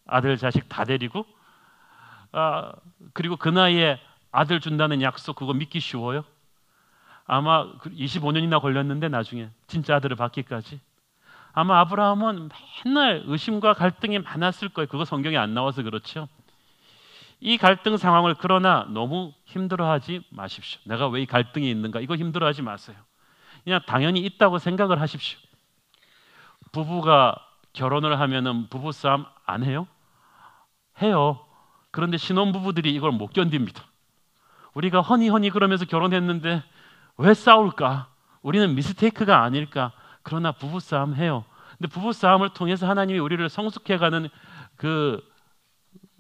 아들 자식 다 데리고? 그리고 그 나이에 아들 준다는 약속 그거 믿기 쉬워요? 아마 25년이나 걸렸는데 나중에 진짜 아들을 받기까지. 아마 아브라함은 맨날 의심과 갈등이 많았을 거예요. 그거 성경에 안 나와서 그렇죠. 이 갈등 상황을 그러나 너무 힘들어하지 마십시오. 내가 왜 이 갈등이 있는가? 이거 힘들어하지 마세요. 그냥 당연히 있다고 생각을 하십시오. 부부가 결혼을 하면은 부부싸움 안 해요? 해요. 그런데 신혼부부들이 이걸 못 견딥니다. 우리가 허니 그러면서 결혼했는데 왜 싸울까? 우리는 미스테이크가 아닐까? 그러나 부부싸움 해요. 근데 부부싸움을 통해서 하나님이 우리를 성숙해가는 그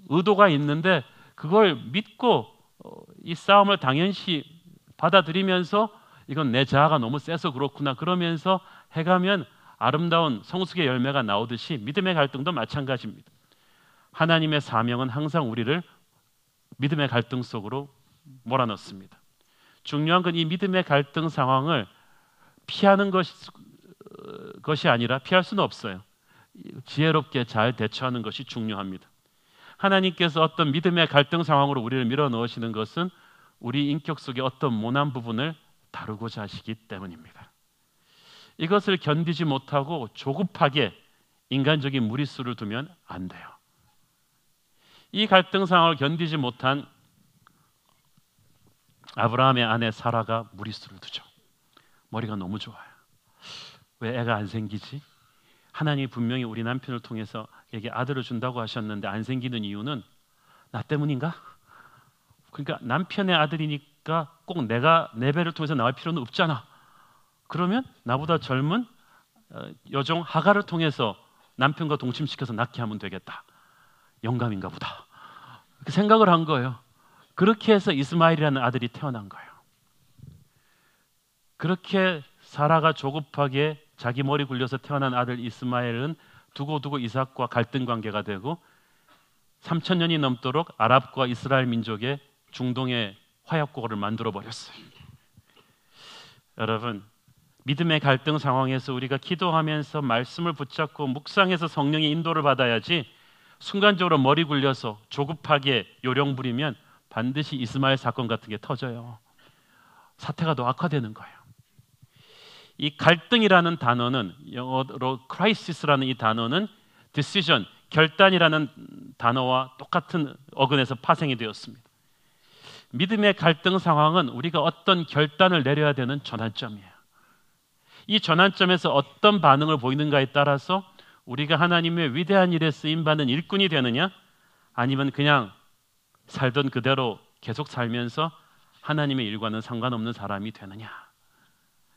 의도가 있는데 그걸 믿고 이 싸움을 당연시 받아들이면서 이건 내 자아가 너무 세서 그렇구나 그러면서 해가면 아름다운 성숙의 열매가 나오듯이 믿음의 갈등도 마찬가지입니다. 하나님의 사명은 항상 우리를 믿음의 갈등 속으로 몰아넣습니다. 중요한 건 이 믿음의 갈등 상황을 피하는 것이 아니라 피할 수는 없어요. 지혜롭게 잘 대처하는 것이 중요합니다. 하나님께서 어떤 믿음의 갈등 상황으로 우리를 밀어넣으시는 것은 우리 인격 속의 어떤 모난 부분을 다루고자 하시기 때문입니다. 이것을 견디지 못하고 조급하게 인간적인 무리수를 두면 안 돼요. 이 갈등 상황을 견디지 못한 아브라함의 아내 사라가 무리수를 두죠. 머리가 너무 좋아요. 왜 애가 안 생기지? 하나님이 분명히 우리 남편을 통해서 에게 아들을 준다고 하셨는데 안 생기는 이유는 나 때문인가? 그러니까 남편의 아들이니까 꼭 내가 내 배를 통해서 나올 필요는 없잖아. 그러면 나보다 젊은 여종 하가를 통해서 남편과 동침시켜서 낳게 하면 되겠다. 영감인가 보다. 그렇게 생각을 한 거예요. 그렇게 해서 이스마엘이라는 아들이 태어난 거예요. 그렇게 사라가 조급하게 자기 머리 굴려서 태어난 아들 이스마엘은 두고두고 이삭과 갈등 관계가 되고 3,000년이 넘도록 아랍과 이스라엘 민족의 중동의 화약고를 만들어 버렸어요. 여러분, 믿음의 갈등 상황에서 우리가 기도하면서 말씀을 붙잡고 묵상해서 성령의 인도를 받아야지 순간적으로 머리 굴려서 조급하게 요령 부리면 반드시 이스마엘 사건 같은 게 터져요. 사태가 더 악화되는 거예요. 이 갈등이라는 단어는 영어로 crisis라는 이 단어는 decision, 결단이라는 단어와 똑같은 어근에서 파생이 되었습니다. 믿음의 갈등 상황은 우리가 어떤 결단을 내려야 되는 전환점이에요. 이 전환점에서 어떤 반응을 보이는가에 따라서 우리가 하나님의 위대한 일에 쓰임받는 일꾼이 되느냐 아니면 그냥 살던 그대로 계속 살면서 하나님의 일과는 상관없는 사람이 되느냐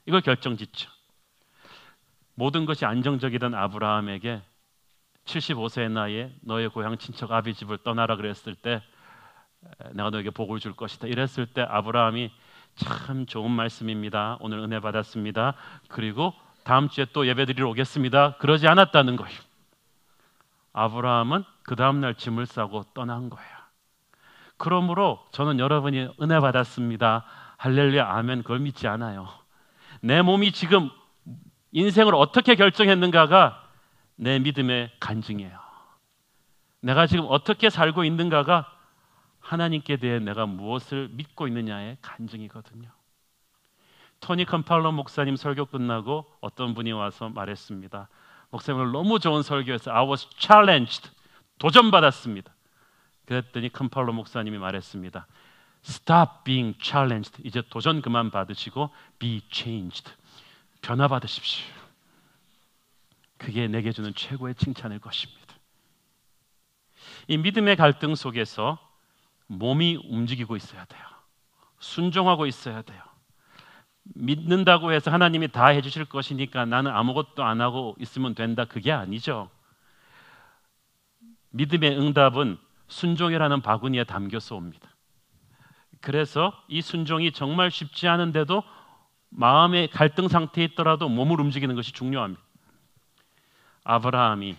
이걸 결정짓죠. 모든 것이 안정적이던 아브라함에게 75세의 나이에 너의 고향 친척 아비 집을 떠나라 그랬을 때 내가 너에게 복을 줄 것이다 이랬을 때 아브라함이 참 좋은 말씀입니다. 오늘 은혜 받았습니다. 그리고 다음 주에 또 예배드리러 오겠습니다. 그러지 않았다는 거예요. 아브라함은 그 다음날 짐을 싸고 떠난 거예요. 그러므로 저는 여러분이 은혜 받았습니다, 할렐루야, 아멘, 그걸 믿지 않아요. 내 몸이 지금 인생을 어떻게 결정했는가가 내 믿음의 간증이에요. 내가 지금 어떻게 살고 있는가가 하나님께 대해 내가 무엇을 믿고 있느냐의 간증이거든요. 토니 컴팔러 목사님 설교 끝나고 어떤 분이 와서 말했습니다. 목사님 오늘 너무 좋은 설교에서 I was challenged, 도전받았습니다. 그랬더니 컴팔러 목사님이 말했습니다. Stop being challenged. 이제 도전 그만 받으시고 be changed. 변화받으십시오. 그게 내게 주는 최고의 칭찬일 것입니다. 이 믿음의 갈등 속에서 몸이 움직이고 있어야 돼요. 순종하고 있어야 돼요. 믿는다고 해서 하나님이 다 해주실 것이니까 나는 아무것도 안 하고 있으면 된다, 그게 아니죠. 믿음의 응답은 순종이라는 바구니에 담겨서 옵니다. 그래서 이 순종이 정말 쉽지 않은데도 마음의 갈등 상태에 있더라도 몸을 움직이는 것이 중요합니다. 아브라함이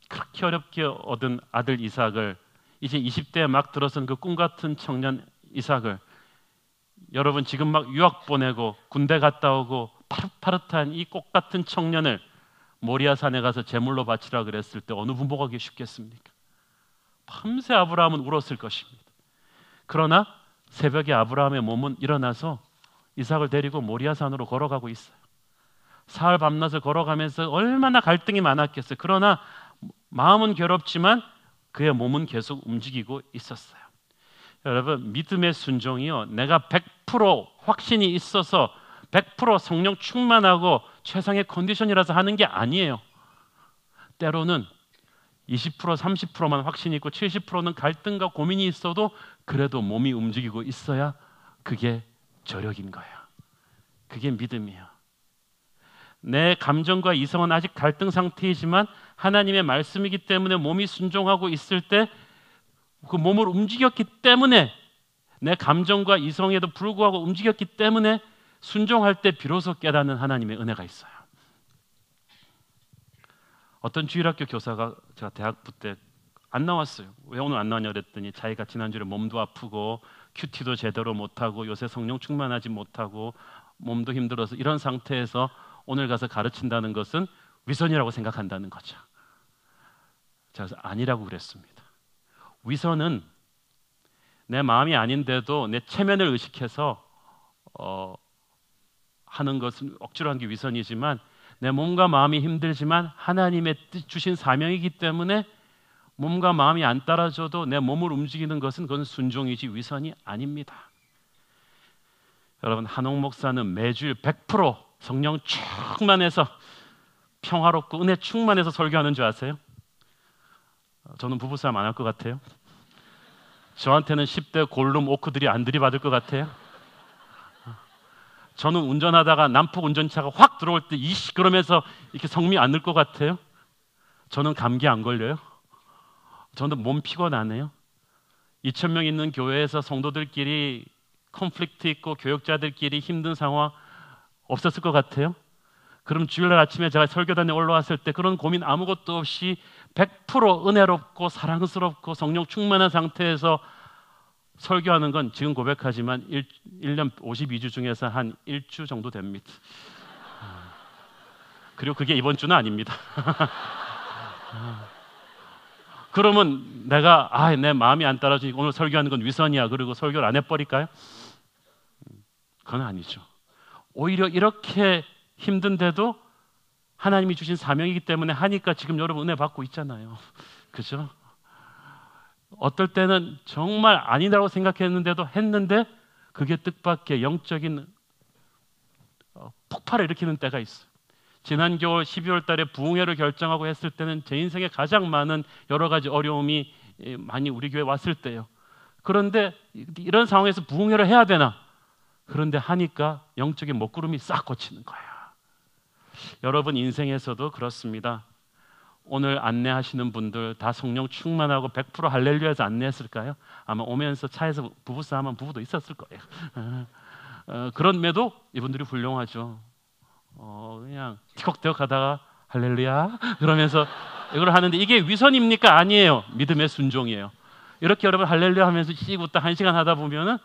그렇게 어렵게 얻은 아들 이삭을, 이제 20대에 막 들어선 그 꿈같은 청년 이삭을, 여러분 지금 막 유학 보내고 군대 갔다 오고 파릇파릇한 이 꽃같은 청년을 모리아산에 가서 제물로 바치라 그랬을 때 어느 부모가 그게 쉽겠습니까? 밤새 아브라함은 울었을 것입니다. 그러나 새벽에 아브라함의 몸은 일어나서 이삭을 데리고 모리아산으로 걸어가고 있어요. 사흘 밤낮을 걸어가면서 얼마나 갈등이 많았겠어요. 그러나 마음은 괴롭지만 그의 몸은 계속 움직이고 있었어요. 여러분, 믿음의 순종이요, 내가 100% 확신이 있어서 100% 성령 충만하고 최상의 컨디션이라서 하는 게 아니에요. 때로는 20% 30%만 확신이 있고 70%는 갈등과 고민이 있어도 그래도 몸이 움직이고 있어야 그게 저력인 거예요. 그게 믿음이에요. 내 감정과 이성은 아직 갈등 상태이지만 하나님의 말씀이기 때문에 몸이 순종하고 있을 때 그 몸을 움직였기 때문에, 내 감정과 이성에도 불구하고 움직였기 때문에 순종할 때 비로소 깨닫는 하나님의 은혜가 있어요. 어떤 주일학교 교사가, 제가 대학부 때 안 나왔어요. 왜 오늘 안 나왔냐 그랬더니 자기가 지난주에 몸도 아프고 큐티도 제대로 못하고 요새 성령 충만하지 못하고 몸도 힘들어서 이런 상태에서 오늘 가서 가르친다는 것은 위선이라고 생각한다는 거죠. 제가 아니라고 그랬습니다. 위선은 내 마음이 아닌데도 내 체면을 의식해서 하는 것은 억지로 하는 게 위선이지만, 내 몸과 마음이 힘들지만 하나님의 주신 사명이기 때문에 몸과 마음이 안 따라줘도 내 몸을 움직이는 것은 그건 순종이지 위선이 아닙니다. 여러분, 한옥 목사는 매주일 100% 성령 충만해서 평화롭고 은혜 충만해서 설교하는 줄 아세요? 저는 부부싸움 안 할 것 같아요. 저한테는 10대 골룸 오크들이 안 들이받을 것 같아요. 저는 운전하다가 남포 운전차가 확 들어올 때 이씨 그러면서 이렇게 성미 안 늘 것 같아요. 저는 감기 안 걸려요. 저는 몸 피곤 안 해요. 2,000명 있는 교회에서 성도들끼리 컨플릭트 있고 교역자들끼리 힘든 상황 없었을 것 같아요. 그럼 주일날 아침에 제가 설교단에 올라왔을 때 그런 고민 아무것도 없이 100% 은혜롭고 사랑스럽고 성령 충만한 상태에서 설교하는 건 지금 고백하지만 1년 52주 중에서 한 1주 정도 됩니다. 그리고 그게 이번 주는 아닙니다. 그러면 내가 내 마음이 안 따라주니까 오늘 설교하는 건 위선이야, 그리고 설교를 안 해버릴까요? 그건 아니죠. 오히려 이렇게 힘든데도 하나님이 주신 사명이기 때문에 하니까 지금 여러분 은혜 받고 있잖아요. 그죠? 어떨 때는 정말 아니라고 생각했는데도 했는데 그게 뜻밖의 영적인 폭발을 일으키는 때가 있어요. 지난 겨울 12월 달에 부흥회를 결정하고 했을 때는 제 인생에 가장 많은 여러 가지 어려움이 많이 우리 교회에 왔을 때예요. 그런데 이런 상황에서 부흥회를 해야 되나? 그런데 하니까 영적인 먹구름이 싹 고치는 거예요. 여러분 인생에서도 그렇습니다. 오늘 안내하시는 분들 다 성령 충만하고 100% 할렐루야에서 안내했을까요? 아마 오면서 차에서 부부싸움한 부부도 있었을 거예요. 그럼에도 이분들이 훌륭하죠. 그냥 티격태격 하다가 할렐루야 그러면서 이걸 하는데 이게 위선입니까? 아니에요. 믿음의 순종이에요. 이렇게 여러분 할렐루야 하면서 씩 웃다 1시간 하다 보면은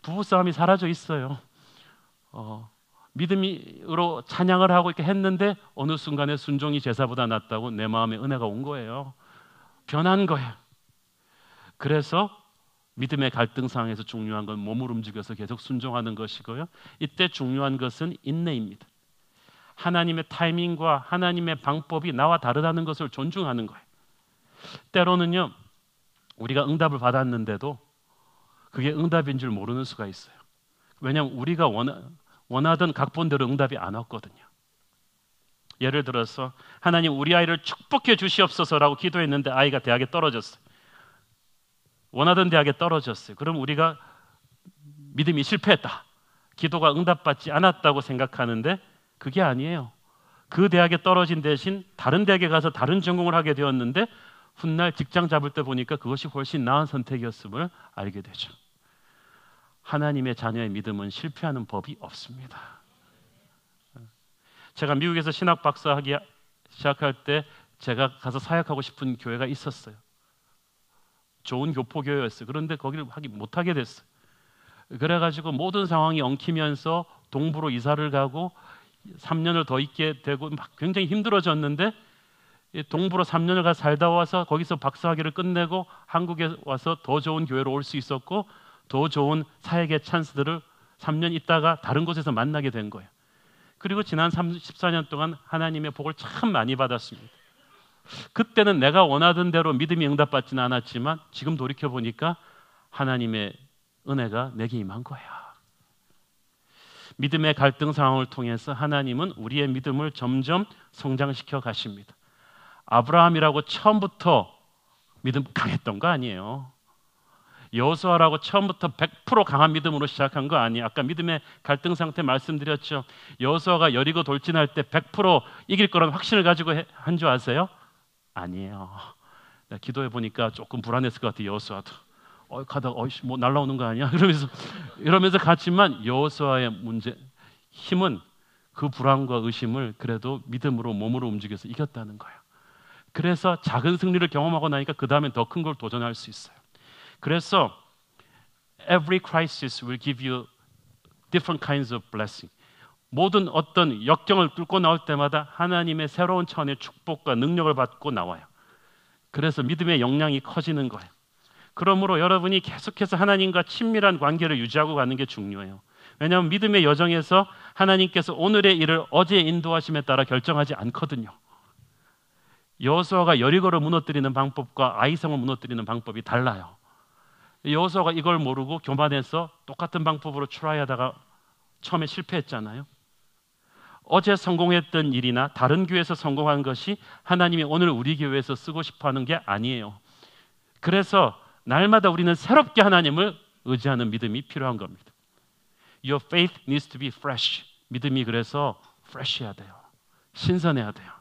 부부싸움이 사라져 있어요. 믿음으로 찬양을 하고 이렇게 했는데 어느 순간에 순종이 제사보다 낫다고 내 마음에 은혜가 온 거예요. 변한 거예요. 그래서 믿음의 갈등 상황에서 중요한 건 몸을 움직여서 계속 순종하는 것이고요. 이때 중요한 것은 인내입니다. 하나님의 타이밍과 하나님의 방법이 나와 다르다는 것을 존중하는 거예요. 때로는요, 우리가 응답을 받았는데도 그게 응답인 줄 모르는 수가 있어요. 왜냐하면 우리가 원하던 각본대로 응답이 안 왔거든요. 예를 들어서 하나님 우리 아이를 축복해 주시옵소서라고 기도했는데 아이가 대학에 떨어졌어요. 원하던 대학에 떨어졌어요. 그럼 우리가 믿음이 실패했다, 기도가 응답받지 않았다고 생각하는데 그게 아니에요. 그 대학에 떨어진 대신 다른 대학에 가서 다른 전공을 하게 되었는데 훗날 직장 잡을 때 보니까 그것이 훨씬 나은 선택이었음을 알게 되죠. 하나님의 자녀의 믿음은 실패하는 법이 없습니다. 제가 미국에서 신학 박사하기 시작할 때 제가 가서 사역하고 싶은 교회가 있었어요. 좋은 교포교회였어요. 그런데 거기를 못하게 됐어요. 그래가지고 모든 상황이 엉키면서 동부로 이사를 가고 3년을 더 있게 되고 막 굉장히 힘들어졌는데 동부로 3년을 가서 살다 와서 거기서 박사학위를 끝내고 한국에 와서 더 좋은 교회로 올 수 있었고 더 좋은 사역의 찬스들을 3년 있다가 다른 곳에서 만나게 된 거예요. 그리고 지난 14년 동안 하나님의 복을 참 많이 받았습니다. 그때는 내가 원하던 대로 믿음이 응답받지는 않았지만 지금 돌이켜보니까 하나님의 은혜가 내게 임한 거야. 믿음의 갈등 상황을 통해서 하나님은 우리의 믿음을 점점 성장시켜 가십니다. 아브라함이라고 처음부터 믿음 강했던 거 아니에요. 여호수아라고 처음부터 100% 강한 믿음으로 시작한 거 아니에요. 아까 믿음의 갈등 상태 말씀드렸죠. 여호수아가 여리고 돌진할 때 100% 이길 거라는 확신을 가지고 한 줄 아세요? 아니에요. 내가 기도해 보니까 조금 불안했을 것 같아요. 여호수아도 가다가 뭐 날라오는 거 아니야? 이러면서 갔지만 여호수아의 힘은 그 불안과 의심을 그래도 믿음으로 몸으로 움직여서 이겼다는 거예요. 그래서 작은 승리를 경험하고 나니까 그 다음엔 더 큰 걸 도전할 수 있어요. 그래서 every crisis will give you different kinds of blessing. 모든 어떤 역경을 뚫고 나올 때마다 하나님의 새로운 차원의 축복과 능력을 받고 나와요. 그래서 믿음의 역량이 커지는 거예요. 그러므로 여러분이 계속해서 하나님과 친밀한 관계를 유지하고 가는 게 중요해요. 왜냐하면 믿음의 여정에서 하나님께서 오늘의 일을 어제의 인도하심에 따라 결정하지 않거든요. 여호수아가 여리고를 무너뜨리는 방법과 아이성을 무너뜨리는 방법이 달라요. 여호수아가 이걸 모르고 교만해서 똑같은 방법으로 트라이하다가 처음에 실패했잖아요. 어제 성공했던 일이나 다른 교회에서 성공한 것이 하나님이 오늘 우리 교회에서 쓰고 싶어하는 게 아니에요. 그래서 날마다 우리는 새롭게 하나님을 의지하는 믿음이 필요한 겁니다. Your faith needs to be fresh. 믿음이 그래서 fresh해야 돼요. 신선해야 돼요.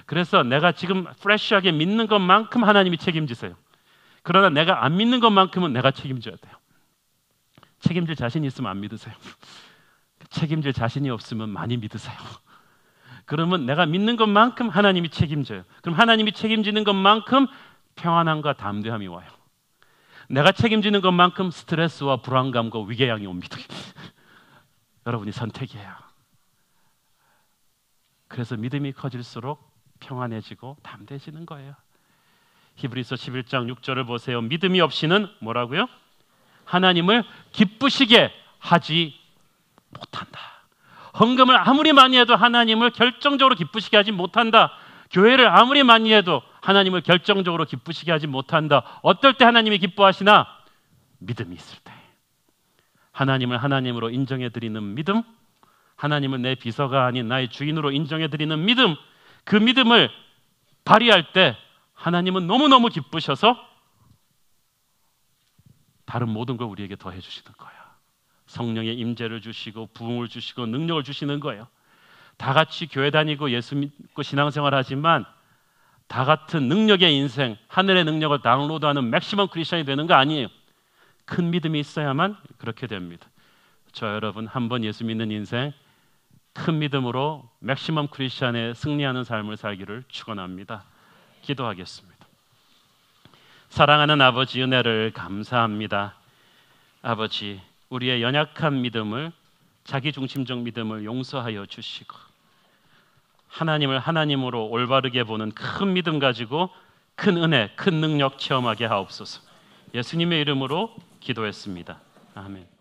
그래서 내가 지금 fresh하게 믿는 것만큼 하나님이 책임지세요. 그러나 내가 안 믿는 것만큼은 내가 책임져야 돼요. 책임질 자신이 있으면 안 믿으세요. 책임질 자신이 없으면 많이 믿으세요. 그러면 내가 믿는 것만큼 하나님이 책임져요. 그럼 하나님이 책임지는 것만큼 평안함과 담대함이 와요. 내가 책임지는 것만큼 스트레스와 불안감과 위궤양이 옵니다. 여러분이 선택이에요. 그래서 믿음이 커질수록 평안해지고 담대해지는 거예요. 히브리서 11장 6절을 보세요. 믿음이 없이는 뭐라고요? 하나님을 기쁘시게 하지 못한다. 헌금을 아무리 많이 해도 하나님을 결정적으로 기쁘시게 하지 못한다. 교회를 아무리 많이 해도 하나님을 결정적으로 기쁘시게 하지 못한다. 어떨 때 하나님이 기뻐하시나? 믿음이 있을 때. 하나님을 하나님으로 인정해드리는 믿음, 하나님을 내 비서가 아닌 나의 주인으로 인정해드리는 믿음, 그 믿음을 발휘할 때 하나님은 너무너무 기쁘셔서 다른 모든 걸 우리에게 더해 주시는 거예요. 성령의 임재를 주시고 부흥을 주시고 능력을 주시는 거예요. 다 같이 교회 다니고 예수 믿고 신앙생활 하지만 다 같은 능력의 인생, 하늘의 능력을 다운로드하는 맥시멈 크리스천이 되는 거 아니에요. 큰 믿음이 있어야만 그렇게 됩니다. 저 여러분 한번 예수 믿는 인생 큰 믿음으로 맥시멈 크리스천에 승리하는 삶을 살기를 축원합니다. 기도하겠습니다. 사랑하는 아버지, 은혜를 감사합니다. 아버지, 우리의 연약한 믿음을, 자기중심적 믿음을 용서하여 주시고 하나님을 하나님으로 올바르게 보는 큰 믿음 가지고 큰 은혜, 큰 능력 체험하게 하옵소서. 예수님의 이름으로 기도했습니다. 아멘.